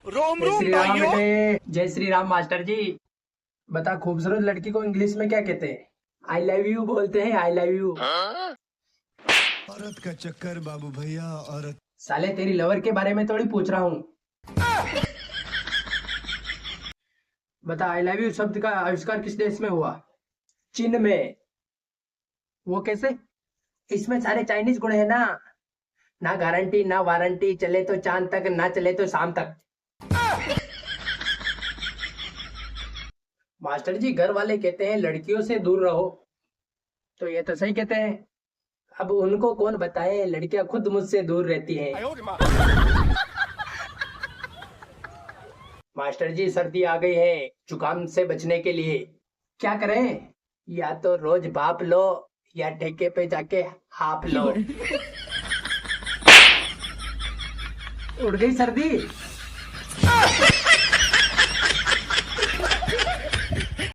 रोम जय रोम श्री राम भाइयों। बेटे। जय श्री राम मास्टर जी। बता, खूबसूरत लड़की को इंग्लिश में क्या कहते हैं? आई लव यू बोलते हैं, आई लव यू। औरत का चक्कर बाबू भैया, औरत। साले, तेरी लवर के बारे में थोड़ी पूछ रहा हूँ। बता, आई लव यू शब्द का आविष्कार किस देश में हुआ? चीन में। वो कैसे? इसमें सारे चाइनीज गुण है ना। ना गारंटी ना वारंटी, चले तो चांद तक, ना चले तो शाम तक। मास्टर जी, घर वाले कहते हैं लड़कियों से दूर रहो, तो ये तो सही कहते हैं। अब उनको कौन बताए, लड़कियां खुद मुझसे दूर रहती हैं। मास्टर जी, सर्दी आ गई है, जुकाम से बचने के लिए क्या करें? या तो रोज भाप लो, या ठेके पे जाके हाप लो। उड़ गई सर्दी।